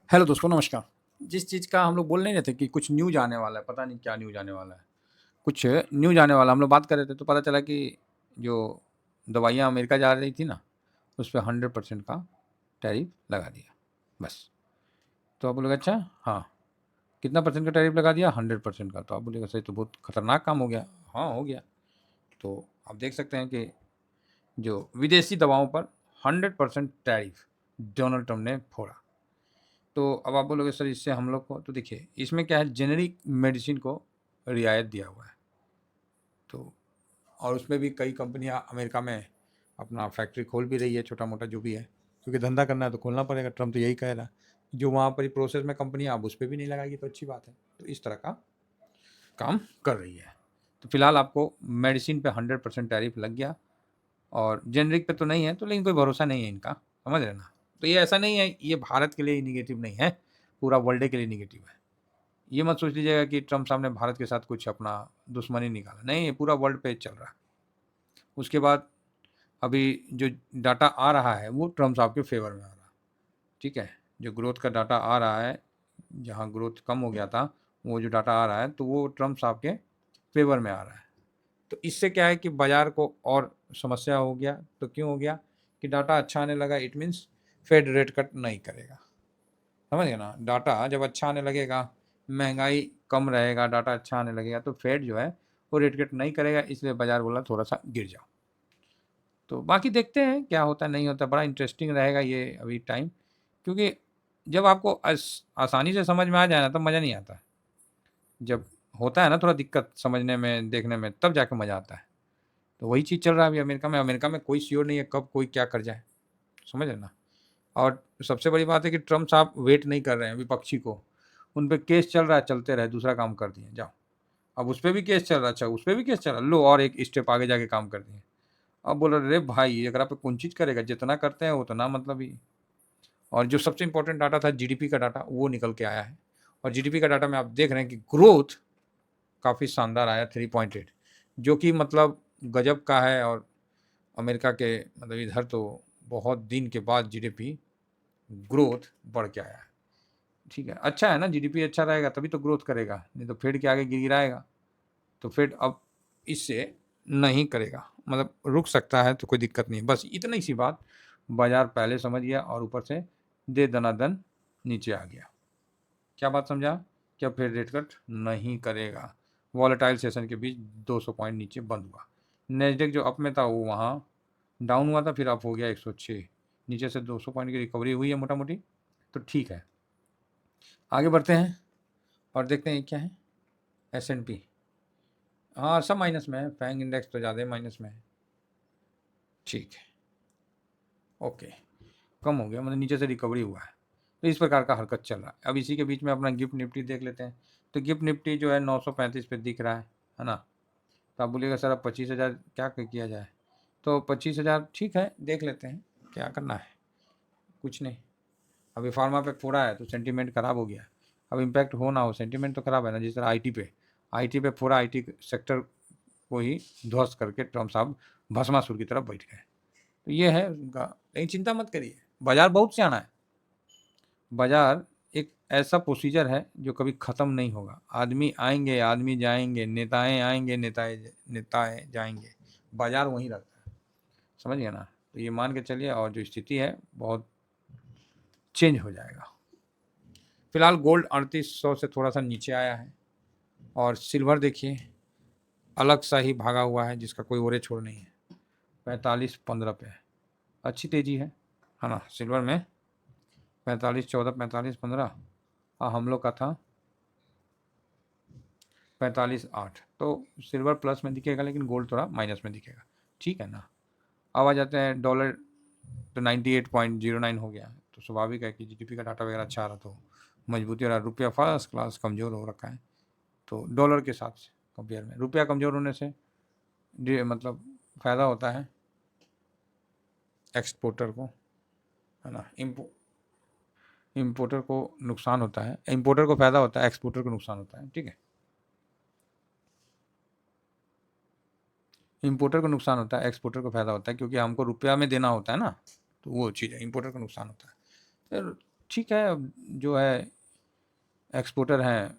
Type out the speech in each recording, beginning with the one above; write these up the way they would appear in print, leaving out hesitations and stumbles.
Hello दोस्तों, नमस्कार। जिस चीज़ का हम लोग बोल नहीं रहे थे कि कुछ न्यूज़ आने वाला है, पता नहीं क्या न्यूज़ आने वाला है। कुछ न्यूज़ आने वाला हम लोग बात कर रहे थे तो पता चला कि जो दवाइयाँ अमेरिका जा रही थी ना, उस पे 100% का टैरिफ लगा दिया, बस। तो आप बोलेंगे अच्छा, हाँ, कितना परसेंट का टैरिफ लगा दिया? 100% का। तो आप बोलेंगे सही तो बहुत खतरनाक काम हो गया। हाँ, हो गया। तो आप देख सकते हैं कि जो विदेशी दवाओं पर 100% टैरिफ डोनाल्ड ट्रंप ने फोड़ा। तो अब आप बोलोगे सर इससे हम लोग को तो देखिए इसमें क्या है जेनेरिक मेडिसिन को रियायत दिया हुआ है। तो और उसमें भी कई कंपनियां अमेरिका में अपना फैक्ट्री खोल भी रही है, छोटा मोटा जो भी है, क्योंकि धंधा करना है तो खोलना पड़ेगा। ट्रम्प तो यही कह रहा है। जो वहाँ पर प्रोसेस में कंपनियां अब उस पर भी नहीं लगाएगी तो अच्छी बात है। तो इस तरह का काम कर रही है। तो फिलहाल आपको मेडिसिन पे 100% टैरिफ लग गया और जेनरिक पे तो नहीं है, तो लेकिन कोई भरोसा नहीं है इनका, समझ रहे ना। तो ये ऐसा नहीं है, ये भारत के लिए निगेटिव नहीं है, पूरा वर्ल्ड के लिए निगेटिव है। ये मत सोच लीजिएगा कि ट्रम्प साहब ने भारत के साथ कुछ अपना दुश्मनी निकाला, नहीं, ये पूरा वर्ल्ड पे चल रहा है। उसके बाद अभी जो डाटा आ रहा है वो ट्रम्प साहब के फेवर में आ रहा है, ठीक है। जो ग्रोथ का डाटा आ रहा है, जहाँ ग्रोथ कम हो गया था, वो जो डाटा आ रहा है तो वो ट्रम्प साहब के फेवर में आ रहा है। तो इससे क्या है कि बाजार को और समस्या हो गया। तो क्यों हो गया कि डाटा अच्छा आने लगा, it means fed rate cut नहीं करेगा, समझ गए ना। डाटा जब अच्छा आने लगेगा, महंगाई कम रहेगा, डाटा अच्छा आने लगेगा, तो फेड जो है वो रेट कट नहीं करेगा, इसलिए बाजार बोला थोड़ा सा गिर जाओ। तो बाकी देखते हैं क्या होता है नहीं होता, बड़ा इंटरेस्टिंग रहेगा ये अभी टाइम, क्योंकि जब आपको आसानी से समझ में आ जाए ना तब मज़ा नहीं आता। जब होता है ना थोड़ा दिक्कत समझने में देखने में, तब जाके मज़ा आता है। तो वही चीज़ चल रहा है अभी अमेरिका में। अमेरिका में कोई श्योर नहीं है कब कोई क्या कर जाए, समझ रहे ना। और सबसे बड़ी बात है कि ट्रम्प साहब वेट नहीं कर रहे हैं विपक्षी को, उन पे केस चल रहा है, चलते रहे, दूसरा काम कर दिए जाओ। अब उस पर भी केस चल रहा है, अच्छा उस पर भी केस चल रहा है, लो और एक स्टेप आगे जाके काम कर दिए। अब बोल रहे भाई अगर आप कौन चीज़ करेगा, जितना करते हैं उतना मतलब ही। और जो सबसे इंपॉर्टेंट डाटा था जीडीपी का डाटा, वो निकल के आया है। और जीडीपी का डाटा में आप देख रहे हैं कि ग्रोथ काफ़ी शानदार आया 3.8, जो कि मतलब गजब का है। और अमेरिका के मतलब इधर तो बहुत दिन के बाद जीडीपी ग्रोथ बढ़ के आया है, ठीक है। अच्छा है ना, जीडीपी अच्छा रहेगा तभी तो ग्रोथ करेगा, नहीं तो फेड के आगे गिराएगा। तो फेड अब इससे नहीं करेगा, मतलब रुक सकता है, तो कोई दिक्कत नहीं। बस इतनी सी बात बाजार पहले समझ गया और ऊपर से दे दनादन नीचे आ गया। क्या बात समझा? क्या फेड रेट कट नहीं करेगा। वॉलेटाइल सेशन के बीच 200 पॉइंट नीचे बंद हुआ। नेस्डेक जो अप में था वो वहाँ डाउन हुआ था, फिर अप हो गया 106, नीचे से 200 पॉइंट की रिकवरी हुई है मोटा मोटी। तो ठीक है, आगे बढ़ते हैं और देखते हैं क्या है। S&P, हाँ सब माइनस में है, फैंग इंडेक्स तो ज़्यादा माइनस में है, ठीक है, ओके, कम हो गया, मतलब नीचे से रिकवरी हुआ है। तो इस प्रकार का हरकत चल रहा है। अब इसी के बीच में अपना गिफ्ट निफ्टी देख लेते हैं। तो गिफ्ट निफ्टी जो है 935 पे दिख रहा है ना। तो आप बोलिएगा सर अब 25,000 क्या किया जाए। तो 25,000 ठीक है, देख लेते हैं क्या करना है, कुछ नहीं। अभी फार्मा पे फोड़ा है तो सेंटीमेंट खराब हो गया। अब इम्पैक्ट हो ना हो, सेंटीमेंट तो खराब है ना। जिस तरह आईटी पे फोड़ा, आईटी सेक्टर को ही ध्वस्त करके ट्रम्प साहब भस्मासुर की तरफ बैठ गए। तो ये है उनका। लेकिन चिंता मत करिए, बाजार बहुत सियाना है। बाजार एक ऐसा प्रोसीजर है जो कभी ख़त्म नहीं होगा। आदमी आएंगे, आदमी जाएंगे, नेताएं आएंगे, नेताएं जाएंगे, बाजार वहीं रहता है, समझ गए ना। तो ये मान के चलिए, और जो स्थिति है बहुत चेंज हो जाएगा। फिलहाल गोल्ड 3800 से थोड़ा सा नीचे आया है। और सिल्वर देखिए अलग सा ही भागा हुआ है, जिसका कोई ओरे छोड़ नहीं है, 45.15 पे है। अच्छी तेज़ी है ना। सिल्वर में 45.14, 45.15, और हम लोग का था 45.8। तो सिल्वर प्लस में दिखेगा लेकिन गोल्ड थोड़ा माइनस में दिखेगा, ठीक है ना। अब आ जाते हैं डॉलर। तो 98.09 हो गया। तो स्वाभाविक है कि जीडीपी का डाटा वगैरह अच्छा आ रहा तो मजबूती हो रहा है। रुपया फर्स्ट क्लास कमज़ोर हो रखा है। तो डॉलर के साथ कंपेयर में रुपया कमज़ोर होने से मतलब फ़ायदा होता है एक्सपोर्टर को, है ना। इम्पोर्टर को नुकसान होता है, इम्पोर्टर को फ़ायदा होता है, एक्सपोर्टर को नुकसान होता है, ठीक है। इम्पोर्टर को नुकसान होता है, एक्सपोर्टर को फ़ायदा होता है, क्योंकि हमको रुपया में देना होता है ना। तो वो चीज़ है, इम्पोर्टर को नुकसान होता है। फिर ठीक है, अब जो है एक्सपोर्टर हैं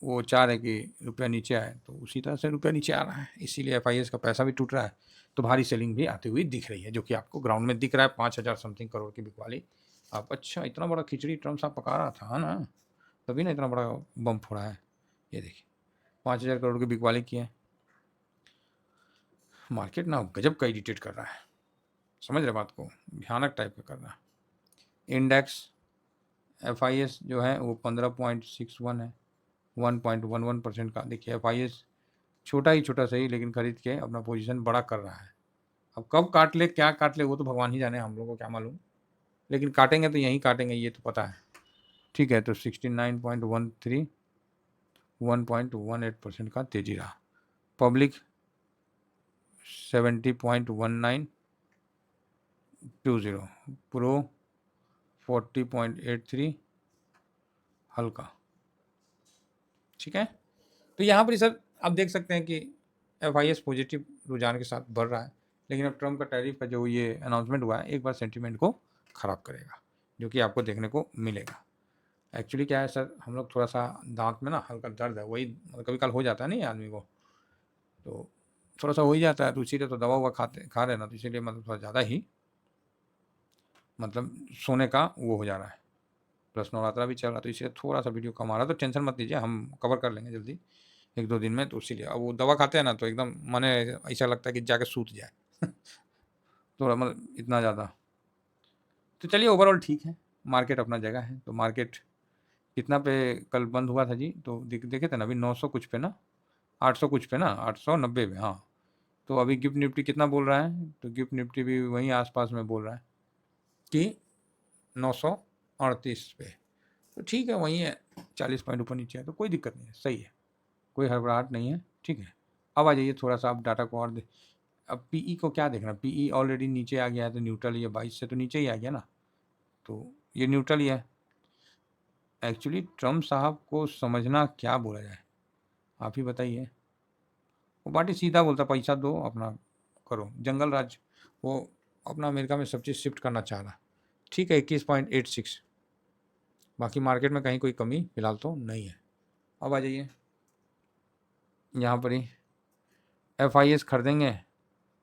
वो चाह रहे कि रुपया नीचे आए, तो उसी तरह से रुपया नीचे आ रहा है, इसीलिए एफआईएस का पैसा भी टूट रहा है, तो भारी सेलिंग भी आती हुई दिख रही है, जो कि आपको ग्राउंड में दिख रहा है। 5,000 समथिंग करोड़ की बिकवाली। आप अच्छा इतना बड़ा खिचड़ी ट्रम्प साहब पका रहा था, है ना, तभी ना इतना बड़ा बम फोड़ा है। ये देखिए 5,000 करोड़ की बिकवाली की है। मार्केट ना गजब का इरिटेट कर रहा है, समझ रहे बात को, भयानक टाइप का कर रहा है। इंडेक्स एफआईएस जो है वो 15.61 है, 1.11% का। देखिए एफआईएस छोटा ही छोटा सही, लेकिन खरीद के अपना पोजीशन बड़ा कर रहा है। अब कब काट ले क्या काट ले वो तो भगवान ही जाने, हम लोगों को क्या मालूम, लेकिन काटेंगे तो यहीं काटेंगे, ये तो पता है। ठीक है, तो 69.13 1.18% का तेजी रहा। पब्लिक 70.1920, प्रो 40.83, हल्का। ठीक है, तो यहाँ पर सर आप देख सकते हैं कि एफआईएस पॉजिटिव रुझान के साथ बढ़ रहा है, लेकिन अब ट्रम्प का टैरिफ का जो ये अनाउंसमेंट हुआ है एक बार सेंटीमेंट को ख़राब करेगा, जो कि आपको देखने को मिलेगा। एक्चुअली क्या है सर, हम लोग थोड़ा सा दांत में ना हल्का दर्द है, वही कभी कल हो जाता है नहीं आदमी को, तो थोड़ा सा हो ही जाता है, तो इसीलिए तो दवा हुआ खा रहे ना, तो इसीलिए मतलब थोड़ा ज़्यादा ही मतलब सोने का वो हो जा रहा है, प्लस नवरात्रा भी चल रहा है, तो इसलिए थोड़ा सा वीडियो कम आ रहा है। तो टेंशन मत लीजिए, हम कवर कर लेंगे जल्दी 1-2 दिन में। तो इसीलिए अब वो दवा खाते हैं ना, तो एकदम माने ऐसा लगता है कि जाके सूत जाए थोड़ा मतलब इतना ज़्यादा। तो चलिए ओवरऑल ठीक है, मार्केट अपना जगह है। तो मार्केट कितना पे कल बंद हुआ था जी, तो देखे थे ना अभी 900 कुछ पे ना, 800 कुछ पे ना, 890 पे, हाँ। तो अभी गिफ्ट निफ्टी कितना बोल रहा है, तो गिफ्ट निफ्टी भी वहीं आसपास में बोल रहा है कि 938 पे। तो ठीक है, वहीं है, 40 पॉइंट ऊपर नीचे है, तो कोई दिक्कत नहीं है, सही है, कोई हड़बड़ाहट नहीं है। ठीक है, अब आ जाइए थोड़ा सा आप डाटा को और अब पीई को क्या देखना, पीई ऑलरेडी नीचे आ गया है, तो न्यूट्रल ही है, 22 से तो नीचे ही आ गया ना, तो ये न्यूट्रल ही है। एक्चुअली ट्रम्प साहब को समझना क्या बोला जाए, आप ही बताइए। वो पार्टी सीधा बोलता पैसा दो अपना करो, जंगल राज, वो अपना अमेरिका में सब चीज़ शिफ्ट करना चाह रहा। ठीक है, 21.86, बाकी मार्केट में कहीं कोई कमी फिलहाल तो नहीं है। अब आ जाइए यहाँ पर ही, एफआईएस खरीदेंगे,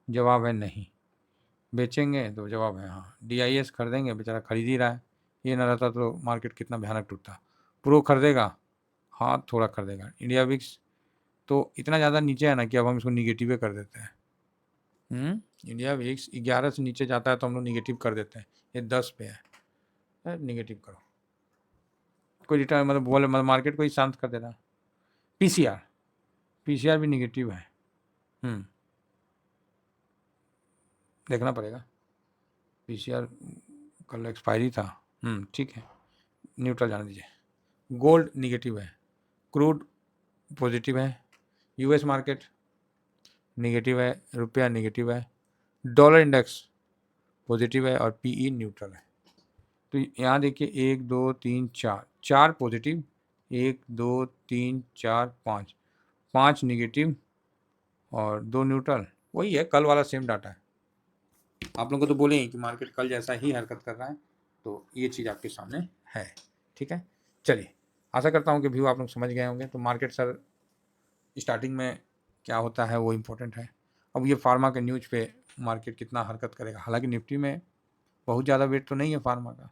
जवाब है नहीं। बेचेंगे तो जवाब है हाँ। डीआईएस खरीदेंगे, बेचारा खरीद ही रहा है, ये ना रहता तो मार्केट कितना भयानक टूटता। प्रो खरीदेगा, हाँ थोड़ा खरीदेगा। इंडिया विक्स तो इतना ज़्यादा नीचे है ना कि अब हम इसको निगेटिव कर देते हैं। इंडिया विक्स 11 से नीचे जाता है तो हम लोग निगेटिव कर देते हैं, ये 10 पे है, निगेटिव करो, कोई रिटर्न मतलब बोले मतलब मार्केट को ही शांत कर देना। पीसीआर, पीसीआर भी निगेटिव है, देखना पड़ेगा। पीसीआर कल एक्सपायरी था, ठीक है, न्यूट्रल जाने दीजिए। गोल्ड निगेटिव है, क्रूड पॉजिटिव है, यूएस मार्केट निगेटिव है, रुपया निगेटिव है, डॉलर इंडेक्स पॉजिटिव है और पीई न्यूट्रल है। तो यहाँ देखिए 1 2 3 4, 4 पॉजिटिव, 1 2 3 4 5, 5 निगेटिव और 2 न्यूट्रल। वही है कल वाला सेम डाटा है। आप लोगों को तो बोले कि मार्केट कल जैसा ही हरकत कर रहा है, तो ये चीज़ आपके सामने है। ठीक है, चलिए आशा करता हूँ कि व्यू आप लोग समझ गए होंगे। तो मार्केट सर स्टार्टिंग में क्या होता है वो इम्पोर्टेंट है। अब ये फार्मा के न्यूज़ पे मार्केट कितना हरकत करेगा, हालांकि निफ्टी में बहुत ज़्यादा वेट तो नहीं है फार्मा का,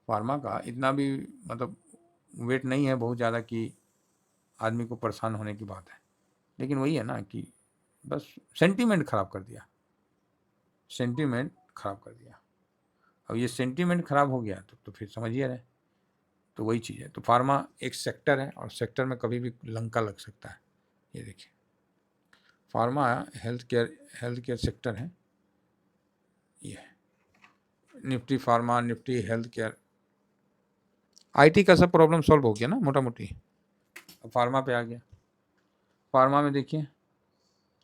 फार्मा का इतना भी मतलब वेट नहीं है बहुत ज़्यादा कि आदमी को परेशान होने की बात है, लेकिन वही है ना कि बस सेंटीमेंट ख़राब कर दिया, सेंटीमेंट ख़राब कर दिया। अब ये सेंटीमेंट ख़राब हो गया तो फिर समझिए रहे, तो वही चीज़ है। तो फार्मा एक सेक्टर है और सेक्टर में कभी भी लंका लग सकता है। ये देखिए फार्मा हेल्थ केयर सेक्टर है ये, Nifty pharma, Nifty health care, IT का सब प्रॉब्लम सॉल्व हो गया ना मोटा मोटी। अब फार्मा पे आ गया, फार्मा में देखिए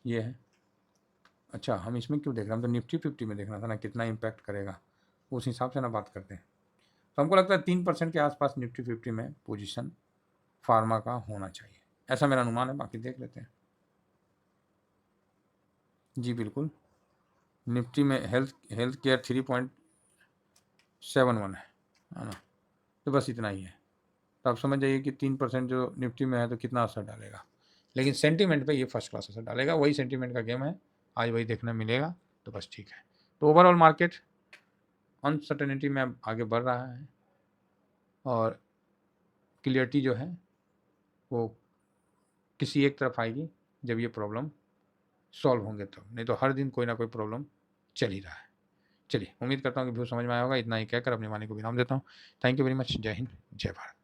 ये है। अच्छा हम इसमें क्यों देख रहे हैं, हम तो निफ्टी 50 में देखना था ना, कितना इम्पैक्ट करेगा उस हिसाब से ना बात करते हैं। तो हमको लगता है 3% के आसपास निफ्टी 50 में पोजीशन फार्मा का होना चाहिए, ऐसा मेरा अनुमान है, बाकी देख लेते हैं। जी बिल्कुल, निफ्टी में हेल्थ केयर 3.71 है, है ना। तो बस इतना ही है। तो आप समझ जाइए कि 3% जो निफ्टी में है तो कितना असर डालेगा, लेकिन सेंटीमेंट पे ये फर्स्ट क्लास असर डालेगा। वही सेंटीमेंट का गेम है, आज वही देखने मिलेगा, तो बस ठीक है। तो ओवरऑल मार्केट अनसर्टेनिटी में अब आगे बढ़ रहा है और क्लियरिटी जो है वो किसी एक तरफ आएगी जब ये प्रॉब्लम सॉल्व होंगे तब, नहीं तो हर दिन कोई ना कोई प्रॉब्लम चल ही रहा है। चलिए, उम्मीद करता हूँ कि व्यू समझ में आया होगा। इतना ही कहकर अपनी वाणी को विराम देता हूँ। Thank you very much. जय हिंद, जय भारत।